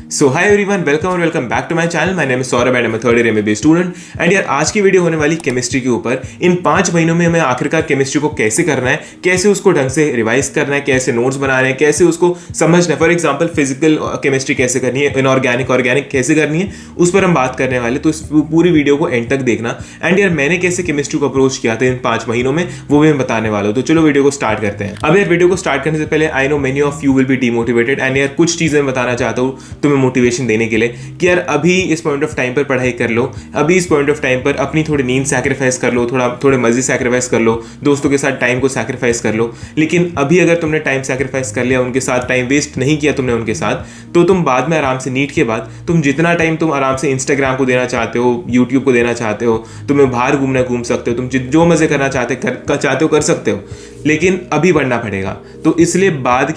सो hi everyone, welcome और welcome back to my channel. My name is Saurabh and I am a third year MBA student. And यार आज की video होने वाली chemistry के ऊपर। इन 5 महीनों में हमें आखिरकार केमिस्ट्री को कैसे करना है, कैसे उसको ढंग से रिवाइज करना है, कैसे नोट्स बनाने हैं, कैसे उसको समझना है। फॉर एग्जाम्पल फिजिकल केमिस्ट्री कैसे करनी है, इनऑर्गेनिक ऑर्गेनिक कैसे करनी है, उस पर हम बात करने वाले। तो इस पूरी वीडियो को एंड तक देखना। एंड यार मैंने कैसे केमिस्ट्री को अप्रोच किया था इन 5 महीनों में, वो भी मैं बताने वाला हूँ। तो चलो वीडियो को स्टार्ट करते हैं। अब यार वीडियो को स्टार्ट करने से पहले I know many of you will be demotivated and यार कुछ चीजें मैं बताना चाहता हूँ तुम्हें मोटिवेशन देने के लिए कि यार अभी इस पॉइंट ऑफ टाइम पर पढ़ाई कर लो, अभी इस पॉइंट ऑफ टाइम पर अपनी थोड़ी नींद सैक्रिफाइस कर लो, थोड़े मजे सैक्रिफाइस कर लो, दोस्तों के साथ टाइम को सैक्रिफाइस कर लो। लेकिन अभी अगर तुमने टाइम सैक्रिफाइस कर लिया, उनके साथ टाइम वेस्ट नहीं किया तुमने उनके साथ, तो तुम बाद में आराम से नीट के बाद तुम जितना टाइम तुम आराम से इंस्टाग्राम को देना चाहते हो, यूट्यूब को देना चाहते हो, तुम्हें बाहर घूमना घूम सकते हो, तुम जो मजे करना चाहते हो कर सकते हो। लेकिन अभी बढ़ना पड़ेगा। तो इसलिए बाद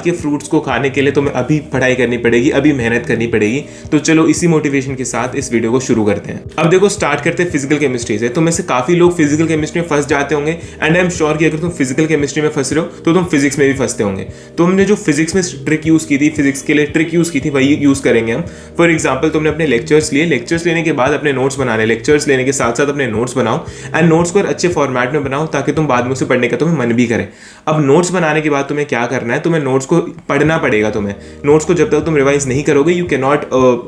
के फ्रूट्स को खाने के लिए तुम्हें अभी पढ़ाई करनी पड़ेगी, अभी मेहनत करनी पड़ेगी। तो चलो इसी मोटिवेशन के साथ इस वीडियो को शुरू करते हैं। अब देखो स्टार्ट करते हैं फिजिकल केमिस्ट्री से। तुम में से काफी लोग फिजिकल केमिस्ट्री में फंस जाते होंगे एंड आई एम श्योर कि अगर तुम फिजिकल केमिस्ट्री में फंस रहे हो तो तुम फिजिक्स में भी फंसते होंगे। तुमने जो फिजिक्स में ट्रिक यूज की थी, फिजिक्स के लिए ट्रिक यूज की थी, वही यूज करेंगे हम। फॉर एग्जाम्पल तुमने अपने लेक्चर्स लिए, लेक्चर्स लेने के बाद अपने नोट्स बनाने, लेक्चर्स लेने के साथ साथ अपने नोट्स बनाओ एंड नोट्स को अच्छे फॉर्मेट में बनाओ ताकि तुम बाद में उसे पढ़ने का तुम्हें मन भी करे। अब नोट्स बनाने के बाद तुम्हें क्या करना है, तुम्हें नोट्स को पढ़ना पड़ेगा। तुम्हें नोट्स को जब तक तुम रिवाइज नहीं करोगे you can not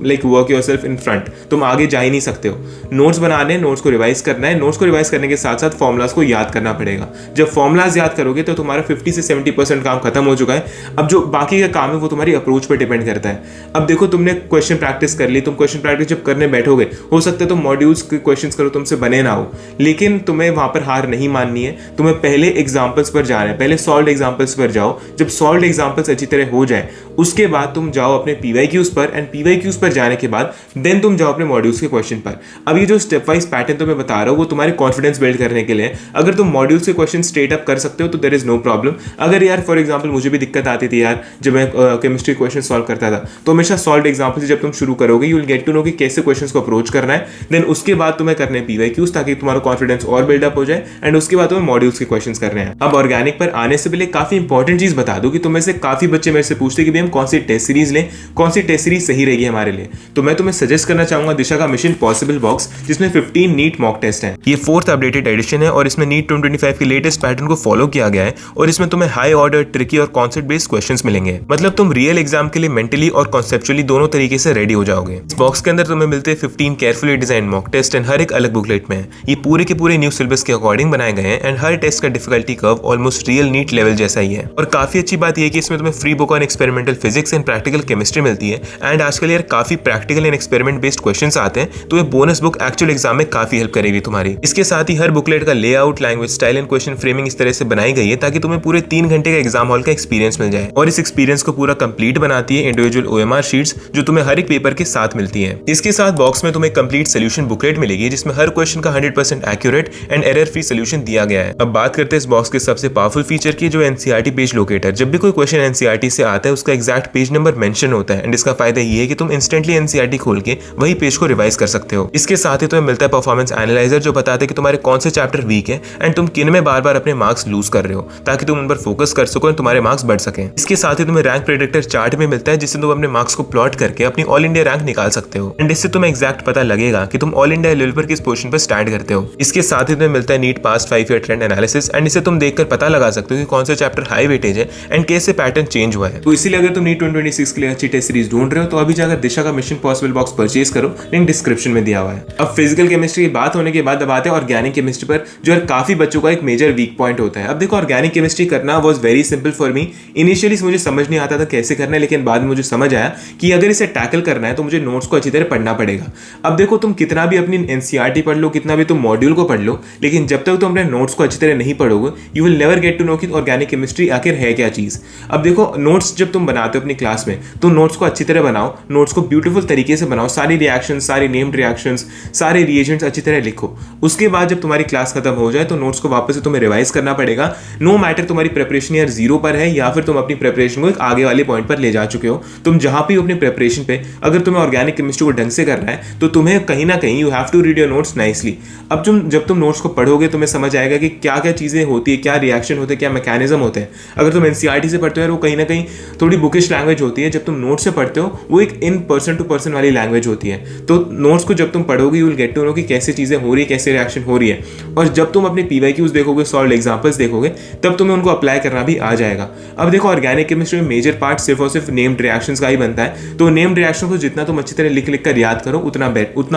like work yourself in front, तुम आगे जा ही नहीं सकते हो। नोट्स बनाने, नोट्स को रिवाइज करना है। नोट्स को रिवाइज करने के साथ साथ फॉर्मुलाज को याद करना पड़ेगा। जब फॉर्मुलाज याद करोगे तो तुम्हारा 50 से 70% काम खत्म हो चुका है। अब जो बाकी का काम है वो तुम्हारी अप्रोच पर डिपेंड करता है। अब देखो तुमने क्वेश्चन प्रैक्टिस कर ली, तुम क्वेश्चन प्रैक्टिस जब करने बैठोगे हो सकता है तुम मॉड्यूल्स के क्वेश्चन करो, तुमसे बने ना हो, लेकिन तुम्हें वहां पर हार नहीं माननी है। तुम्हें पहले एग्जाम्पल्स पर जाना है, पहले सॉल्व एग्जाम्पल्स पर जाओ। जब सॉल्व एग्जाम्पल्स अच्छी तरह हो जाए उसके बाद तुम जाओ अपने पीवाईक्यूज पर एंड पीवाईक्यूज पर जाने के बाद देन तुम जाओ अपने मॉड्यूल्स के क्वेश्चन पर। अब ये जो स्टेप वाइज पैटर्न तो मैं बता रहा हूँ वो तुम्हारे कॉन्फिडेंस बिल्ड करने के लिए। अगर तुम मॉड्यूल्स के क्वेश्चन स्ट्रेट अप कर सकते हो तो देयर इज नो प्रॉब्लम। अगर यार फॉर एग्जाम्पल मुझे भी दिक्कत आती थी यार जब मैं केमिस्ट्री क्वेश्चन सॉल्व करता था, तो हमेशा सॉल्व एग्जाम्पल से जब तुम शुरू करोगे you will get to know कि कैसे क्वेश्चन को अप्रोच करना है। देन उसके बाद तुम्हें करने पीवाईक्यूज ताकि तुम्हारा कॉन्फिडेंस और बिल्डअप हो जाए एंड उसके बाद तुम्हें मॉड्यूल्स के क्वेश्चन करने हैं। अब ऑर्गेनिक पर आने से पहले काफी इंपॉर्टेंट चीज बता दूं कि तुम में से काफी बच्चे मेरे से पूछते कि हम कौन सी टेस्ट सीरीज लें, कौन सी टेस्ट सीरीज सही रहेगी हमारे लिए। तो मैं तुम्हें सजेस्ट करना चाहूंगा दिशा का मिशन पॉसिबल बॉक्स, जिसमें 15 नीट मॉक टेस्ट हैं। ये 4th अपडेटेड एडिशन है और इसमें नीट 2025 के लेटेस्ट पैटर्न को फॉलो किया गया है और इसमें तुम्हें हाई ऑर्डर, ट्रिकी और कॉन्सेप्ट बेस्ड क्वेश्चंस मिलेंगे। मतलब तुम रियल एग्जाम के लिए मेंटली और कॉन्सेप्चुअली दोनों तरीके से रेडी हो जाओगे। इस बॉक्स के अंदर तुम्हें मिलते हैं 15 carefully design mock test and हर एक अलग बुकलेट में। ये पूरे के पूरे न्यू सिलेबस के अकॉर्डिंग बनाए गए हैं एंड हर टेस्ट का difficulty curve almost real NEET level जैसा ही है। और काफी अच्छी बात यह है कि इसमें तुम्हें free book on experimental physics and practical chemistry मिलती है। एंड आजकल यार काफी practical and experiment based questions आते हैं, तो ये बोनस बुक एक्चुअल एग्जाम में काफी हेल्प करेगी तुम्हारी। इसके साथ ही हर बुकलेट का layout, language style and question framing इस तरह से बनाई गई है ताकि तुम्हें पूरे 3 घंटे का एग्जाम हॉल का एक्सपीरियंस मिल जाए। और इस एक्सपीरियंस को पूरा कंप्लीट बनाती है इंडिविजुअल OMR शीट्स जो तुम्हें हर एक पेपर के साथ मिलती है। इसके साथ बॉक्स में तुम्हें कंप्लीट सोल्यूशन बुकलेट मिलेगी जिसमें हर क्वेश्चन का 100% accurate and error free solution दिया गया है। अब बात करते हैं इस बॉक्स के सबसे पावरफुल फीचर की, जो NCERT पेज लोकेटर। जब भी कोई क्वेश्चन NCERT से आता है उसका एग्जैक्ट पेज नंबर मेंशन होता है एंड इसका फायदा ये है कि तुम इंस्टेंटली NCERT खोल के वही पेज को रिवाइज कर सकते हो। इसके साथ ही तुम्हें मिलता है परफॉर्मेंस एनालाइजर जो बताता है कि तुम्हारे कौन से चैप्टर वीक है एंड तुम किन में बार बार अपने मार्क्स लूज कर रहे हो, ताकि तुम उन पर फोकस कर सको और तुम्हारे मार्क्स बढ़ सके। इसके साथ ही तुम्हें रैंक प्रेडिक्टर चार्ट में मिलता है जिससे तुम अपने मार्क्स को प्लॉट करके अपनी ऑल इंडिया रैंक निकाल सकते हो एंड इससे तुम्हें एग्जैक्ट पता लगेगा कि तुम ऑल इंडिया लेवल पर किस पोजीशन पर स्टैंड करते हो। इसके साथ ही तुम्हें मिलता है NEET past 5 year trend analysis and इसे तुम देखकर पता लगा सकते हो कि कौन सा चैप्टर हाई वेटेज है एंड कैसे पैटर्न चेंज हुआ है। तो इसीलिए अगर तुम नीट 2026 के लिए अच्छी टेस्ट सीरीज ढूंढ रहे हो तो अभी जाकर दिशा का मिशन पॉसिबल बॉक्स परचेज करो, लिंक डिस्क्रिप्शन में दिया हुआ है। अब फिजिकल केमिस्ट्री की बात होने के बाद अब आते हैं ऑर्गेनिक केमिस्ट्री पर, जो काफी बच्चों का एक मेजर वीक पॉइंट होता है। अब देखो ऑर्गेनिक केमिस्ट्री करना was very simple for me. Initially मुझे समझ नहीं आता था कैसे करना है, लेकिन बाद में मुझे समझ आया कि अगर इसे टैकल करना है तो मुझे नोट्स को अच्छी तरह पढ़ना पड़ेगा। अब देखो तुम कितना भी अपनी NCERT पढ़ लो, कितना भी तुम मॉड्यूल को पढ़ लो, लेकिन जब तक तुम अपने नोट्स को अच्छी तरह नहीं पढ़ोगे you will never get to know कि ऑर्गेनिक केमिस्ट्री आखिर है क्या चीज। अब देखो नोट्स जब तुम बनाते हो अपनी क्लास में तो नोट्स को अच्छी तरह बनाओ, नोट्स को ब्यूटीफुल तरीके से बनाओ, सारी रिएक्शन, सारी नेम्ड रिएक्शंस, सारे रिएजेंट्स अच्छी तरह लिखो। उसके बाद जब तुम्हारी क्लास खत्म हो जाए तो नोट्स को वापस से तुम्हें रिवाइज करना पड़ेगा। नो मैटर तुम्हारी प्रिपरेशन यार 0 पर है या फिर तुम अपनी प्रिपरेशन को एक आगे वाले पॉइंट पर ले जा चुके हो, तुम जहां भी अपनी प्रिपरेशन पे अगर तुम्हें ऑर्गेनिक केमिस्ट्री को ढंग से करना है तो तुम्हें कहीं ना कहीं you have to read your notes nicely. अब जब तुम नोट्स को पढ़ोगे तुम्हें समझ आएगा कि क्या क्या चीजें होती है, क्या रिएक्शन होते हैं, क्या मैकेनिज्म होते हैं। अगर तुम NCERT से पढ़ते हो वो कहीं ना कहीं थोड़ी बुकिश लैंग्वेज होती है, जब तुम नोट्स से पढ़ते हो वो एक इन पर्सन टू पर्सन वाली लैंग्वेज होती है। तो नोट्स को जब तुम पढ़ोगे you will get to know कि कैसे चीज़ें हो रही है, कैसे रिएक्शन हो रही है, और जब तुम अपने PYQs देखोगे, सॉल्व एग्जाम्पल्स देखोगे, तब तुम्हें उनको अप्लाई करना भी आ जाएगा। अब देखो ऑर्गेनिक केमिस्ट्री में मेजर पार्ट सिर्फ और सिर्फ नेम्ड रिएक्शंस का ही बनता है, तो नेम्ड रिएक्शन को जितना तुम अच्छी तरह लिख लिख कर याद करो उतना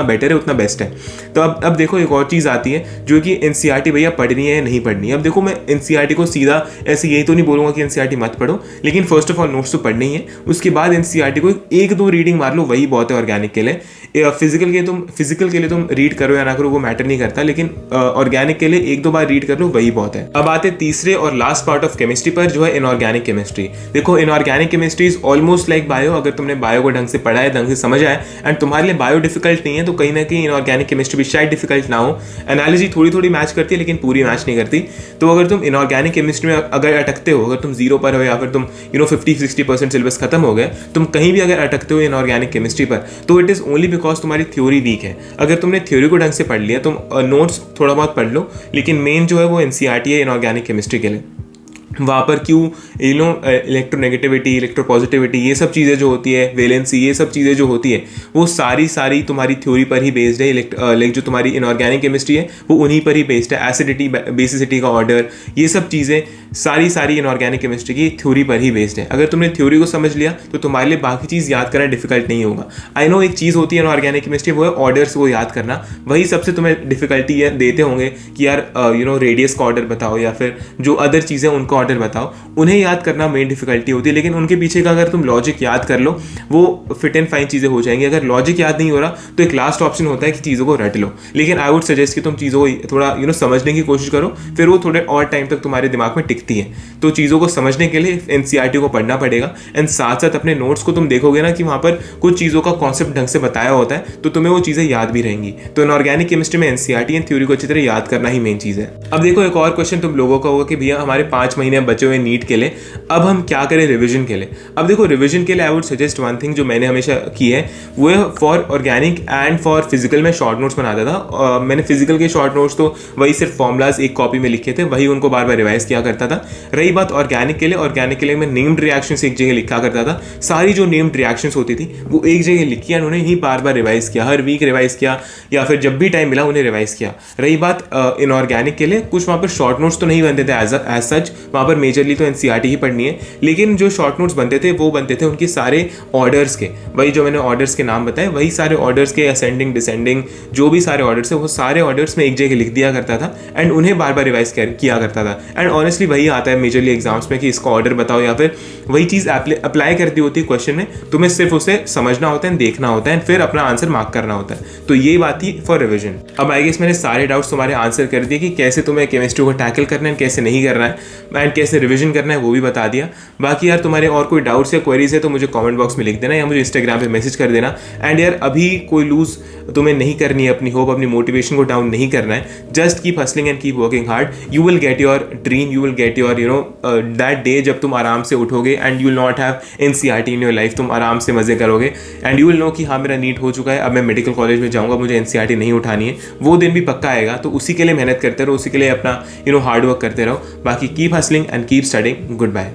बेटर है, उतना बेस्ट है। तो अब देखो एक और चीज़ आती है जो कि NCERT भैया पढ़नी है या नहीं पढ़नी है। अब देखो मैं NCERT को सीधा ऐसे यही तो नहीं बोलूँगा कि NCERT मत पढ़ो, लेकिन फर्स्ट ऑफ ऑल नोट्स तो पढ़नी है, उसके बाद NCERT को एक दो रीडिंग मार लो, वही बहुत है ऑर्गेनिक के लिए। फिजिकल के लिए तुम रीड करो या ना करो वो मैटर नहीं करता, लेकिन ऑर्गेनिक के लिए एक दो बार रीड कर लो वही बहुत है। अब आते तीसरे और लास्ट पार्ट ऑफ केमिस्ट्री पर, जो है इनऑर्गेनिक केमिस्ट्री। देखो inorganic chemistry is almost like bio. अगर तुमने बायो को ढंग से पढ़ा है, ढंग से समझ आया, एंड तुम्हारे लिए बायो डिफिकल्ट नहीं है, तो कहीं ना कहीं इनऑर्गेनिक केमिस्ट्री भी शायद डिफिकल्ट ना हो। एनालॉजी थोड़ी थोड़ी मैच करती है लेकिन पूरी मैच नहीं करती। तो अगर तुम इनऑर्गेनिक केमिस्ट्री में अगर अटकते हो, अगर तुम 0 पर हो या फिर तुम 50-60% सिलेबस खत्म हो गए, तुम कहीं भी अगर अटकते हो इनऑर्गेनिक केमिस्ट्री पर, तो इट इज ओनली बिकॉज तुम्हारी थ्योरी वीक है। अगर तुमने थ्योरी को ढंग से पढ़ लिया, तुम नोट्स थोड़ा बहुत पढ़ लो, लेकिन मेन जो है वो NCERT है इनऑर्गेनिक केमिस्ट्री के लिए। वहाँ पर क्यों इलेक्ट्रोनेगेटिविटी, इलेक्ट्रोपॉजिटिविटी, ये सब चीज़ें जो होती है, वैलेंसी, ये सब चीज़ें जो होती है वो सारी तुम्हारी थ्योरी पर ही बेस्ड है। लाइक जो तुम्हारी इनऑर्गेनिक केमिस्ट्री है वो उन्हीं पर ही बेस्ड है। एसिडिटी, बेसिसिटी का ऑर्डर, ये सब चीज़ें सारी इनऑर्गेनिक केमिस्ट्री की थ्योरी पर ही बेस्ड है। अगर तुमने थ्योरी को समझ लिया तो तुम्हारे लिए बाकी चीज़ याद करना डिफिकल्ट नहीं होगा। आई नो एक चीज़ होती है इनऑर्गेनिक केमिस्ट्री, वो है ऑर्डर्स को याद करना, वही सबसे तुम्हें डिफिकल्टी देते होंगे कि यार रेडियस का ऑर्डर बताओ या फिर जो अदर चीज़ें उनका ऑर्डर बताओ, उन्हें याद करना मेन डिफिकल्टी होती है। लेकिन उनके पीछे का अगर तुम लॉजिक याद कर लो वो फिट एंड फाइन चीज़ें हो जाएंगी। अगर लॉजिक याद नहीं हो रहा तो एक लास्ट ऑप्शन होता है कि चीज़ों को रट लो, लेकिन आई वुड सजेस्ट कि तुम चीज़ों को थोड़ा समझने की कोशिश करो, फिर वो थोड़े और टाइम तक तुम्हारे दिमाग में टिकती है। तो चीज़ों को समझने के लिए NCERT को पढ़ना पड़ेगा, एंड साथ साथ अपने नोट्स को तुम देखोगे ना कि वहाँ पर कुछ चीज़ों का कॉन्सेप्ट ढंग से बताया होता है, तो तुम्हें वो चीज़ें याद भी रहेंगी। तो इनऑर्गेनिक केमिस्ट्री में NCERT एंड थ्योरी को अच्छी तरह याद करना ही मेन चीज़ है। अब देखो एक और क्वेश्चन तुम लोगों का होगा कि भैया हमारे 5 महीने बचे हुए नीट के लिए, अब हम क्या करें रिवीजन के लिए। अब देखो रिवीजन के लिए I would suggest one thing जो मैंने हमेशा की है, वो है for organic and for physical में शॉर्ट नोट्स बनाता था। मैंने फिजिकल के शॉर्ट नोट्स तो वही सिर्फ फॉर्मुलाज एक कॉपी में लिखे थे, वही उनको बार बार रिवाइज किया करता था। रही बात ऑर्गेनिक के लिए मैं नेम्ड रिएक्शंस एक जगह लिखा करता था। सारी जो नेम्ड रिएक्शंस होती थी वो एक जगह लिखी और उन्हें ही बार बार रिवाइज किया, हर वीक रिवाइज किया या फिर जब भी टाइम मिला उन्हें रिवाइज किया। रही बात इनऑर्गेनिक के लिए, कुछ वहाँ पर शॉर्ट नोट्स तो नहीं बनते थे एज सच, वहाँ पर मेजरली तो NCERT ही पढ़नी है, लेकिन जो शॉर्ट नोट्स बनते थे वो बनते थे उनके सारे ऑर्डर्स के। वही जो मैंने ऑर्डर्स के नाम बताए, वही सारे ऑर्डर्स के, असेंडिंग डिसेंडिंग जो भी सारे ऑर्डर्स है वो सारे ऑर्डर्स में एक जगह लिख दिया करता था एंड उन्हें बार बार रिवाइज किया करता था। एंड ऑनेस्टली वही आता है मेजरली एग्जाम्स में कि इसका ऑर्डर बताओ, या फिर वही चीज़ अप्लाई कर दी होती है क्वेश्चन में, तुम्हें सिर्फ उसे समझना होता है, देखना होता है, फिर अपना आंसर मार्क करना होता है। तो ये बात थी फॉर रिविजन। अब आई गेस मैंने सारे डाउट्स तुम्हारे आंसर कर दिए कि कैसे तुम्हें केमिस्ट्री को टैकल करना है, कैसे नहीं करना है, एंड कैसे रिविजन करना है वो भी बता दिया। बाकी यार तुम्हारे और कोई डाउट्स या क्वेरीज है तो मुझे कमेंट बॉक्स में लिख देना या मुझे इंस्टाग्राम पे मैसेज कर देना। एंड यार अभी कोई लूज तुम्हें नहीं करनी है, अपनी होप, अपनी मोटिवेशन को डाउन नहीं करना है। Just keep hustling and keep working hard, you will get your dream, you will get your that day जब तुम आराम से उठोगे and you will not have NCERT in your life. तुम आराम से मजे करोगे एंड यू विल नो कि हाँ मेरा नीट हो चुका है, अब मैं मेडिकल कॉलेज में जाऊँगा, मुझे NCERT नहीं उठानी है। वो दिन भी पक्का आएगा, तो उसी के लिए मेहनत करते रहो, उसी के लिए अपना हार्ड वर्क करते रहो। बाकी keep hustling and keep studying. Good bye.